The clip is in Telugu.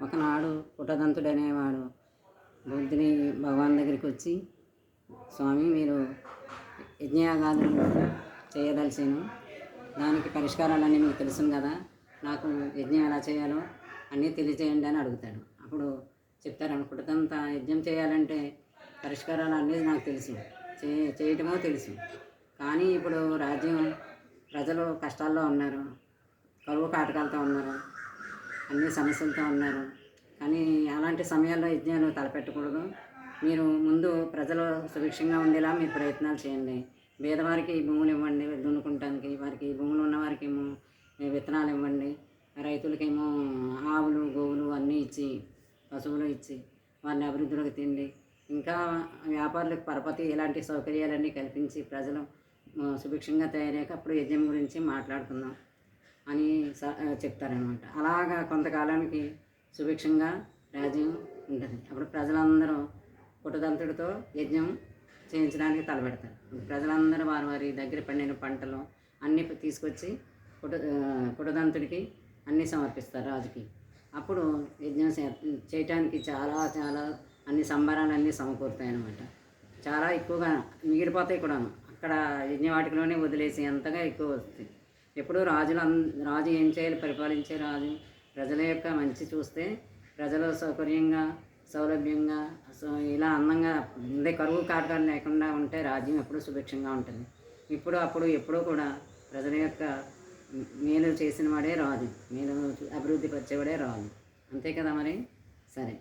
ఒకనాడు పుటదంతుడు అనేవాడు బుద్ధుని భగవాన్ దగ్గరికి వచ్చి, స్వామి మీరు యజ్ఞయాగాలు చేయదలిచాను, దానికి పరిష్కారాలన్నీ మీకు తెలుసు కదా, నాకు యజ్ఞం ఎలా చేయాలో అన్నీ తెలియజేయండి అని అడుగుతాడు. అప్పుడు చెప్తారు, పుటదంత యజ్ఞం చేయాలంటే పరిష్కారాలు అన్నీ నాకు తెలుసు, చేయటమో తెలుసు, కానీ ఇప్పుడు రాజ్యం ప్రజలు కష్టాల్లో ఉన్నారు, కరువు కాటకాలతో ఉన్నారు, అన్ని సమస్యలతో ఉన్నారు. కానీ అలాంటి సమయాల్లో యజ్ఞాలు తలపెట్టకూడదు. మీరు ముందు ప్రజలు సుభిక్షంగా ఉండేలా మీరు ప్రయత్నాలు చేయండి. పేదవారికి భూములు ఇవ్వండి దున్నుకుంటానికి, వారికి భూములు ఉన్నవారికి ఏమో విత్తనాలు ఇవ్వండి, రైతులకేమో ఆవులు గోవులు అన్నీ ఇచ్చి, పశువులు ఇచ్చి వారిని అభివృద్ధిలోకి తిండి, ఇంకా వ్యాపారులకు పరపతి ఇలాంటి సౌకర్యాలన్నీ కల్పించి ప్రజలు సుభిక్షంగా తయారయ్యాక అప్పుడు యజ్ఞం గురించి మాట్లాడుకుందాం అని చెప్తారనమాట. అలాగా కొంతకాలానికి సుభిక్షంగా రాజ్యం ఉంటుంది. అప్పుడు ప్రజలందరూ పుటదంతుడితో యజ్ఞం చేయించడానికి తలపెడతారు. ప్రజలందరూ వారి వారి దగ్గర పండిన పంటలు అన్నీ తీసుకొచ్చి పుటదంతుడికి అన్నీ సమర్పిస్తారు రాజుకి. అప్పుడు యజ్ఞం చేయటానికి చాలా చాలా అన్ని సంబరాలన్నీ సమకూరుతాయి అన్నమాట. చాలా ఎక్కువగా మిగిలిపోతాయి కూడాను. అక్కడ యజ్ఞవాటికలోనే వదిలేసి అంతగా ఎక్కువ వస్తాయి. ఎప్పుడూ రాజు ఏం చేయాలి, పరిపాలించే రాజు ప్రజల యొక్క మంచి చూస్తే ప్రజలు సౌకర్యంగా సౌలభ్యంగా ఇలా అందంగా ఉండే కరువు కాటకాలు లేకుండా ఉంటే రాజ్యం ఎప్పుడూ సుభిక్షంగా ఉంటుంది. అప్పుడు ఎప్పుడూ కూడా ప్రజల యొక్క మేలు చేసిన వాడే రాజు, మేలు అభివృద్ధి పరిచేవాడే రాజు. అంతే కదా మరి. సరే.